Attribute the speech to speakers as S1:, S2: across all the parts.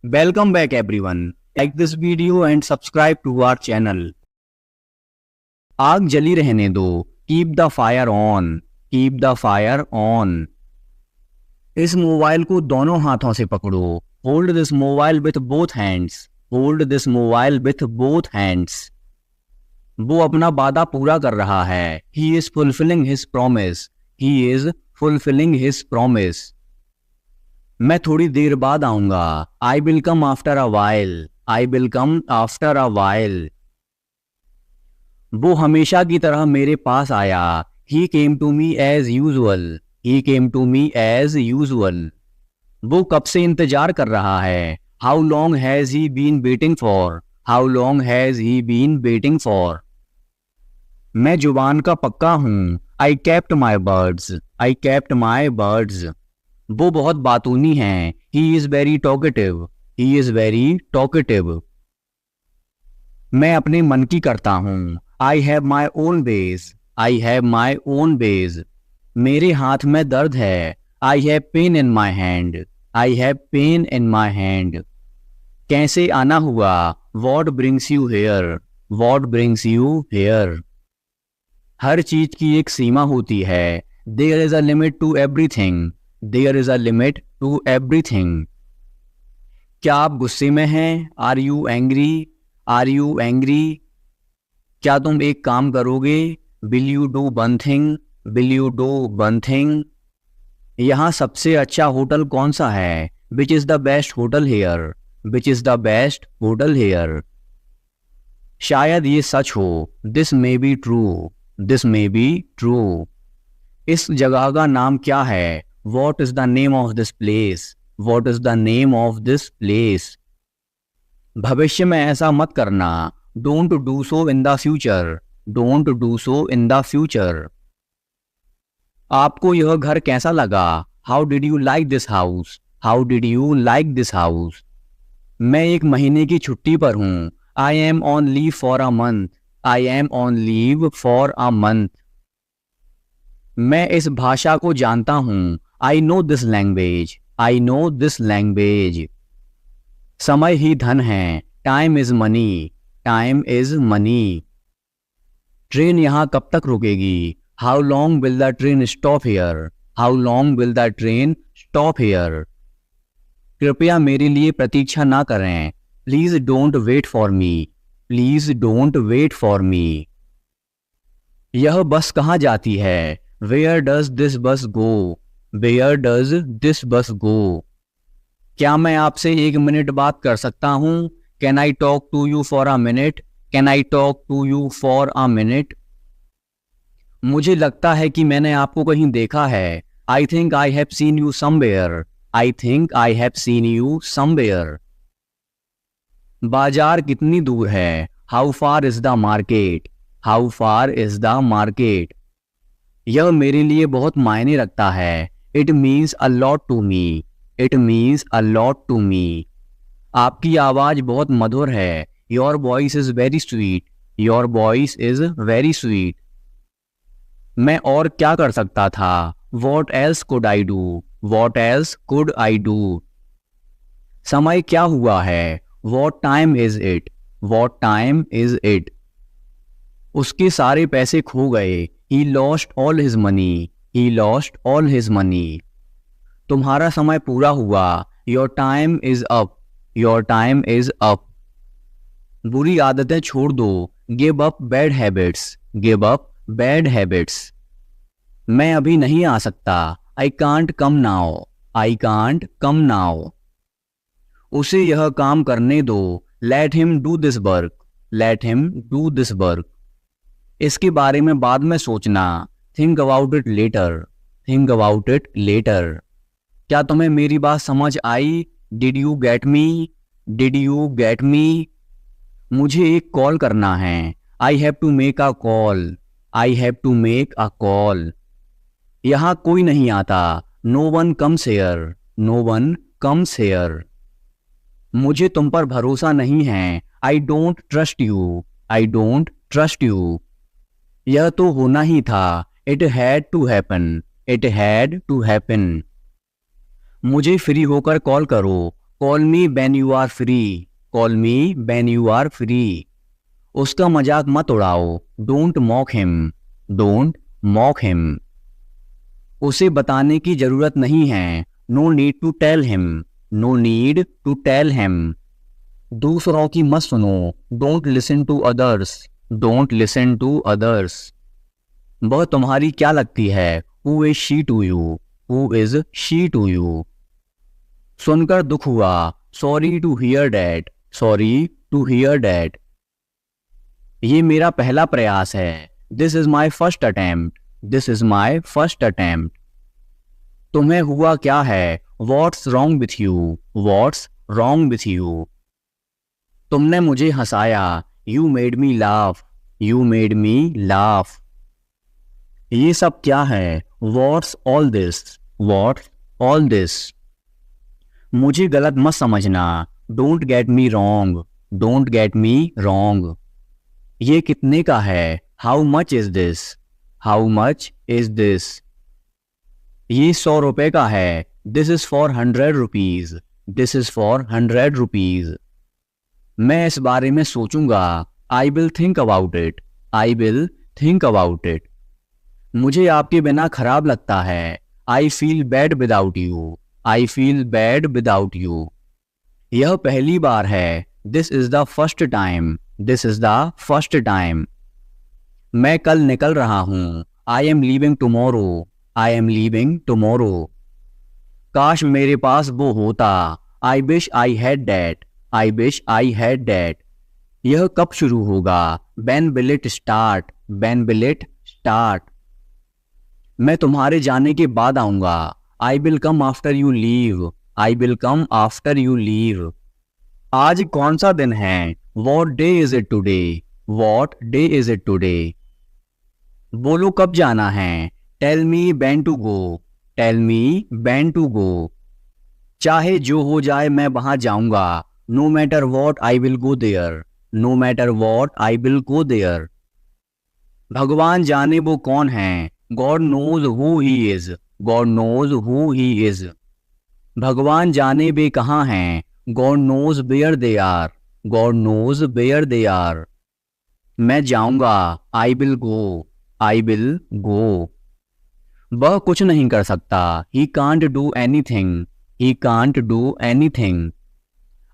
S1: Welcome back everyone. Like this video and subscribe to our channel. आग जली रहने दो. Keep the fire on. Keep the fire on. इस mobile को दोनों हाथों से पकड़ो. Hold this mobile with both hands. Hold this mobile with both hands. वो अपना वादा पूरा कर रहा है. He is fulfilling his promise. He is fulfilling his promise. मैं थोड़ी देर बाद आऊंगा. I will come after a while. I will come after a while. वो हमेशा की तरह मेरे पास आया. He came to me as usual. He came to me as usual. वो कब से इंतजार कर रहा है. How long has he been waiting for. How long has he been waiting for. मैं जुबान का पक्का हूं. I kept my words. I kept my words. वो बहुत बातूनी हैं. He is very talkative. He is very talkative. मैं अपने मन की करता हूँ. I have my own ways. I have my own ways. मेरे हाथ में दर्द है. I have pain in my hand. I have pain in my hand. कैसे आना हुआ. What brings you here. What brings you here. हर चीज की एक सीमा होती है. There is a limit to everything. There is a limit to everything. क्या आप गुस्से में हैं. Are you angry? Are you angry? क्या तुम एक काम करोगे. Will you do one thing? Will you do one thing? यहाँ सबसे अच्छा होटल कौन सा है. Which is the best hotel here? Which is the best hotel here? शायद ये सच हो. This may be true. This may be true. इस जगह का नाम क्या है. What is the name of this place? What is the name of this place? भविष्य में ऐसा मत करना. Don't do so in the future. Don't do so in the future. आपको यह घर कैसा लगा. How did you like this house? How did you like this house? मैं एक महीने की छुट्टी पर हूँ. I am on leave for a month. I am on leave for a month. मैं इस भाषा को जानता हूँ. I know this language. I know this language. समय ही धन है. Time is money. Time is money. Train यहाँ कब तक रुकेगी. How long will the train stop here? How long will the train stop here? कृपया मेरे लिए प्रतीक्षा ना करें. Please don't wait for me. Please don't wait for me. यह बस कहाँ जाती है. Where does this bus go? Where does this bus go? क्या मैं आपसे एक मिनट बात कर सकता हूँ. Can I talk to you for a minute? Can I talk to you for a minute? मुझे लगता है कि मैंने आपको कहीं देखा है. I think I have seen you somewhere. I think I have seen you somewhere. बाजार कितनी दूर है. How far is the market? How far is the market? यह मेरे लिए बहुत मायने रखता है. It means a lot to me. It means a lot to me. आपकी आवाज़ बहुत मधुर है. Your voice is very sweet. Your voice is very sweet. मैं और क्या कर सकता था. What else could I do? What else could I do? समय क्या हुआ है. What time is it? What time is it? उसके सारे पैसे खो गए. He lost all his money. He lost all his money. तुम्हारा समय पूरा हुआ. Your time is up. Your time is up. बुरी आदतें छोड़ दो. Give up bad habits. Give up bad habits. मैं अभी नहीं आ सकता. I can't come now. I can't come now. उसे यह काम करने दो. Let him do this work. Let him do this work. इसके बारे में बाद में सोचना. Think about it later. Think about it later. क्या तुम्हें मेरी बात समझ आई. Did you get me? Did you get me? मुझे एक कॉल करना है. I have to make a call. I have to make a call. यहाँ कोई नहीं आता. No one comes here. No one comes here. मुझे तुम पर भरोसा नहीं है. I don't trust you. I don't trust you. यह तो होना ही था. It had to happen. It had to happen. मुझे फ्री होकर कॉल करो. Call me when you are free, call me when you are free. उसका मजाक मत उड़ाओ, don't mock him, don't mock him. उसे बताने की जरूरत नहीं है, no need to tell him, no need to tell him. दूसरों की मत सुनो, don't listen to others, don't listen to others. वह तुम्हारी क्या लगती है, who is she to you, who is she to you. सुनकर दुख हुआ, sorry to hear that, sorry to hear that. ये मेरा पहला प्रयास है, this is my first attempt, this is my first attempt. तुम्हें हुआ क्या है, what's wrong with you, what's wrong with you. तुमने मुझे हंसाया, you made me laugh, you made me laugh. ये सब क्या है, what's all this, what's all this. मुझे गलत मत समझना, don't get me wrong, don't get me wrong. ये कितने का है, how much is this, how much is this. ये 100 रुपए का है, this is for 100 rupees, this is for 100 rupees. मैं इस बारे में सोचूंगा, I will think about it, I will think about it. मुझे आपके बिना खराब लगता है, I feel bad without you, I feel bad without you. यह पहली बार है, this is the first time, this is the first time. मैं कल निकल रहा हूं, I am leaving tomorrow, I am leaving tomorrow. काश मेरे पास वो होता, I wish I had that, I wish I had that. यह कब शुरू होगा, when will it start, when will it start. मैं तुम्हारे जाने के बाद आऊंगा, I will come after you leave, I will come after you leave. आज कौन सा दिन है, what day is it today, what day is it today. बोलो कब जाना है, tell me when to go, tell me when to go. चाहे जो हो जाए मैं वहां जाऊंगा, no matter what I will go there, no matter what I will go there. भगवान जाने वो कौन है, God knows who he is, God knows who he is. भगवान जाने वे कहाँ हैं, God knows where they are, God knows where they are. मैं जाऊंगा, आई विल गो, आई विल गो। वह कुछ नहीं कर सकता, he can't do anything, he can't do anything.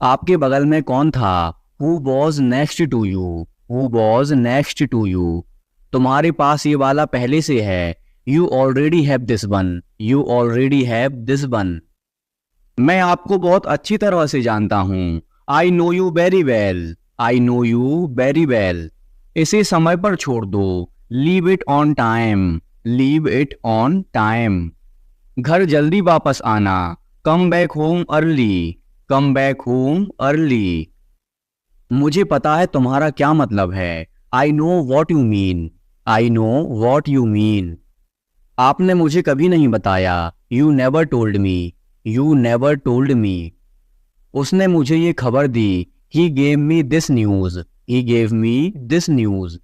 S1: आपके बगल में कौन था, who was next to you, who was next to you. तुम्हारे पास ये वाला पहले से है, you already have this one, you already have this one. मैं आपको बहुत अच्छी तरह से जानता हूं, I know you very well, I know you very well. इसे समय पर छोड़ दो, leave it on time, leave it on time. घर जल्दी वापस आना, come back home early, come back home early. मुझे पता है तुम्हारा क्या मतलब है, I know what you mean, I know what you mean. आपने मुझे कभी नहीं बताया, you never told me, you never told me. उसने मुझे ये खबर दी, he gave me this news, he gave me this news.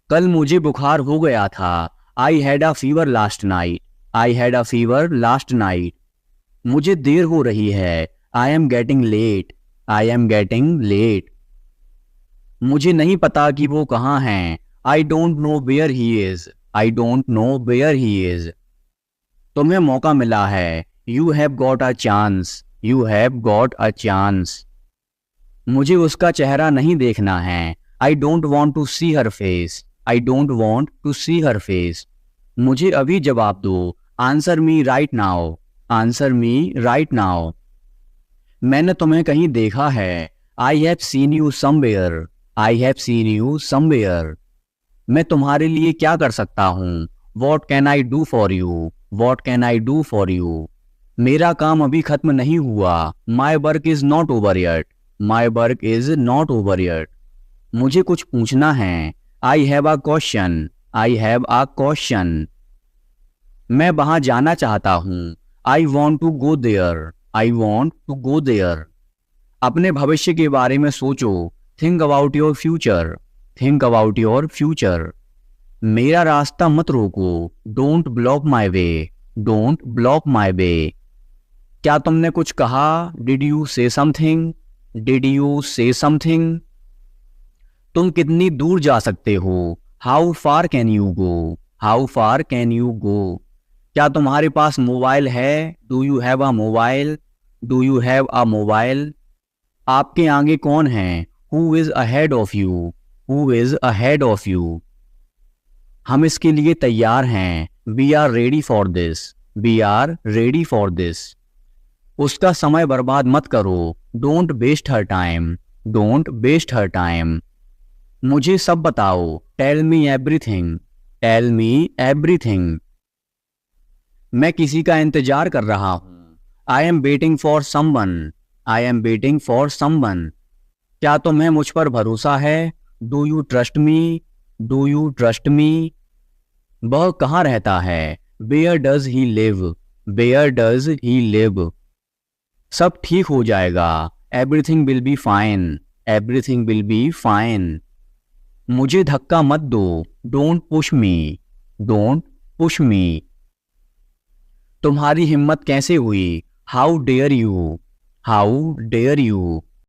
S1: कल मुझे बुखार हो गया था, I had a fever last night, I had a fever last night. मुझे देर हो रही है, I am getting late, I am getting late. मुझे नहीं पता कि वो कहाँ हैं, I don't know where he is, I don't know where he is. तुम्हें मौका मिला है, you have got a chance, you have got a chance. मुझे उसका चेहरा नहीं देखना है, I don't want to see her face, I don't want to see her face. मुझे अभी जवाब दो, answer me right now, answer me right now. मैंने तुम्हें कहीं देखा है, I have seen you somewhere, I have seen you somewhere. मैं तुम्हारे लिए क्या कर सकता हूँ, what can I do for you, what can I do for you. मेरा काम अभी खत्म नहीं हुआ, my work is not over yet, my work is not over yet. मुझे कुछ पूछना है, I have a question, I have a question. मैं वहां जाना चाहता हूँ, I want to go there, I want to go there. अपने भविष्य के बारे में सोचो, think about your future, think about your future. मेरा रास्ता मत रोको, don't block my way, don't block my way. क्या तुमने कुछ कहा? Did you say something? Did you say something? तुम कितनी दूर जा सकते हो? How far can you go? How far can you go? क्या तुम्हारे पास मोबाइल है? Do you have a mobile? Do you have a mobile? आपके आगे कौन है? Who is ahead of you? Who is ahead of you? हम इसके लिए तैयार हैं। We are ready for this. We are ready for this. उसका समय बर्बाद मत करो। Don't waste her time. Don't waste her time. मुझे सब बताओ। Tell me everything. Tell me everything. मैं किसी का इंतजार कर रहा हूँ। I am waiting for someone. I am waiting for someone. क्या तुम्हें मुझ पर भरोसा है? Do you trust me? Do you trust me? वह कहाँ रहता है? Where does he live? Where does he live? सब ठीक हो जाएगा। Everything will be fine. Everything will be fine. मुझे धक्का मत दो। Don't push me. Don't push me. तुम्हारी हिम्मत कैसे हुई? How dare you? How dare you?